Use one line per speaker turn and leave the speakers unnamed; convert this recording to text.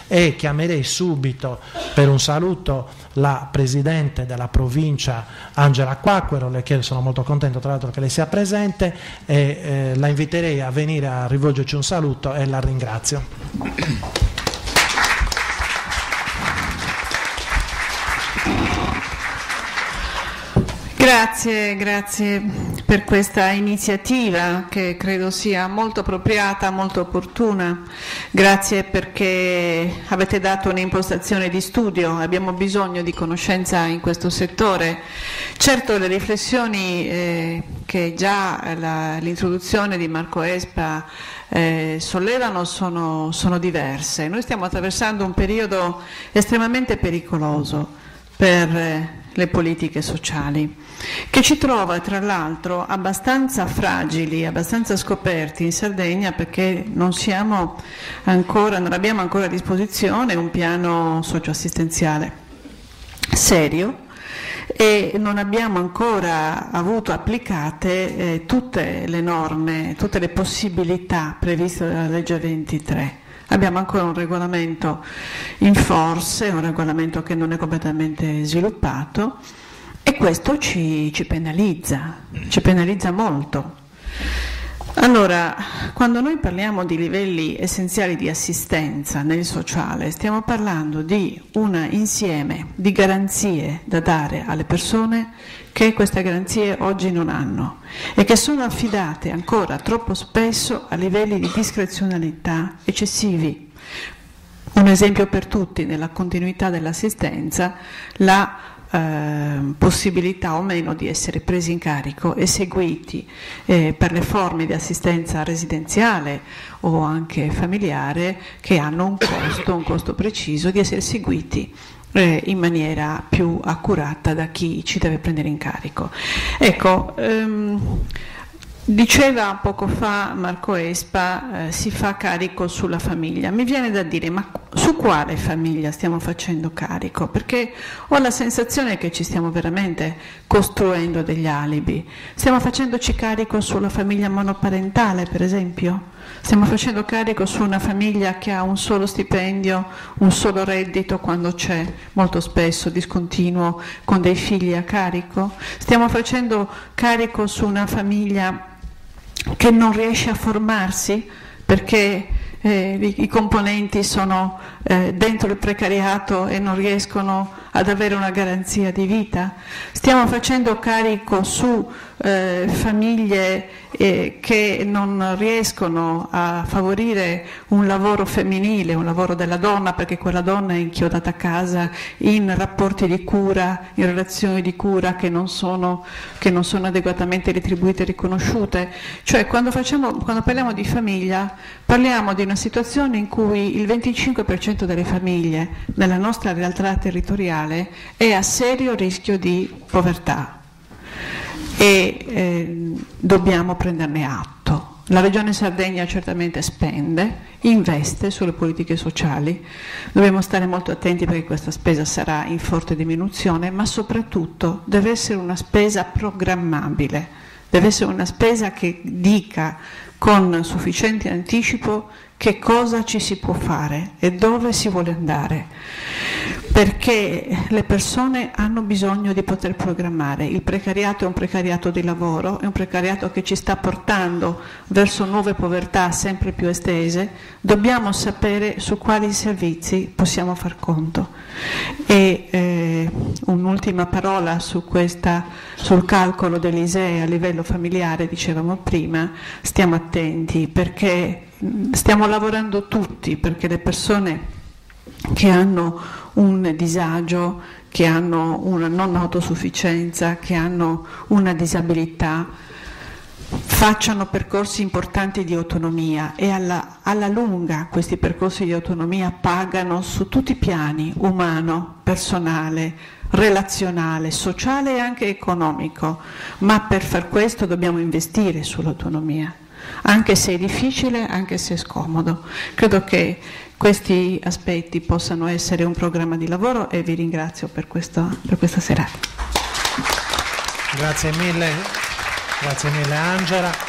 e chiamerei subito per un saluto la Presidente della provincia Angela Quacquero, che sono molto contento tra l'altro che lei sia presente, e la inviterei a venire a rivolgerci un saluto e la ringrazio.
Grazie per questa iniziativa che credo sia molto appropriata, molto opportuna. Grazie perché avete dato un'impostazione di studio, abbiamo bisogno di conoscenza in questo settore. Certo, le riflessioni che già l'introduzione di Marco Espa sollevano sono diverse. Noi stiamo attraversando un periodo estremamente pericoloso per le politiche sociali, che ci trova tra l'altro abbastanza fragili, abbastanza scoperti in Sardegna, perché non abbiamo ancora a disposizione un piano socioassistenziale serio e non abbiamo ancora avuto applicate tutte le norme, tutte le possibilità previste dalla legge 23. Abbiamo ancora un regolamento in forse, un regolamento che non è completamente sviluppato, e questo ci penalizza molto. Allora, quando noi parliamo di livelli essenziali di assistenza nel sociale, stiamo parlando di un insieme di garanzie da dare alle persone che queste garanzie oggi non hanno e che sono affidate ancora troppo spesso a livelli di discrezionalità eccessivi. Un esempio per tutti: nella continuità dell'assistenza, la possibilità o meno di essere presi in carico e seguiti per le forme di assistenza residenziale o anche familiare, che hanno un costo preciso, di essere seguiti in maniera più accurata da chi ci deve prendere in carico. Ecco, diceva poco fa Marco Espa, si fa carico sulla famiglia. Mi viene da dire, ma su quale famiglia stiamo facendo carico? Perché ho la sensazione che ci stiamo veramente costruendo degli alibi. Stiamo facendoci carico sulla famiglia monoparentale, per esempio? Stiamo facendo carico su una famiglia che ha un solo stipendio, un solo reddito, quando c'è molto spesso discontinuo, con dei figli a carico? Stiamo facendo carico su una famiglia che non riesce a formarsi perché i componenti sono dentro il precariato e non riescono ad avere una garanzia di vita? Stiamo facendo carico su famiglie che non riescono a favorire un lavoro femminile, un lavoro della donna, perché quella donna è inchiodata a casa in rapporti di cura, in relazioni di cura che non sono adeguatamente retribuite e riconosciute. Cioè, quando parliamo di famiglia, parliamo di una situazione in cui il 25% delle famiglie nella nostra realtà territoriale è a serio rischio di povertà e dobbiamo prenderne atto. La Regione Sardegna certamente spende, investe sulle politiche sociali, dobbiamo stare molto attenti perché questa spesa sarà in forte diminuzione, ma soprattutto deve essere una spesa programmabile, deve essere una spesa che dica con sufficiente anticipo che cosa ci si può fare e dove si vuole andare, perché le persone hanno bisogno di poter programmare. Il precariato è un precariato di lavoro, è un precariato che ci sta portando verso nuove povertà sempre più estese. Dobbiamo sapere su quali servizi possiamo far conto. E un'ultima parola sul calcolo dell'ISEE a livello familiare. Dicevamo prima, stiamo attenti perché stiamo lavorando tutti perché le persone che hanno un disagio, che hanno una non autosufficienza, che hanno una disabilità, facciano percorsi importanti di autonomia e alla lunga questi percorsi di autonomia pagano su tutti i piani: umano, personale, relazionale, sociale e anche economico. Ma per far questo dobbiamo investire sull'autonomia, anche se è difficile, anche se è scomodo. Credo che questi aspetti possano essere un programma di lavoro e vi ringrazio per questa serata.
Grazie mille Angela.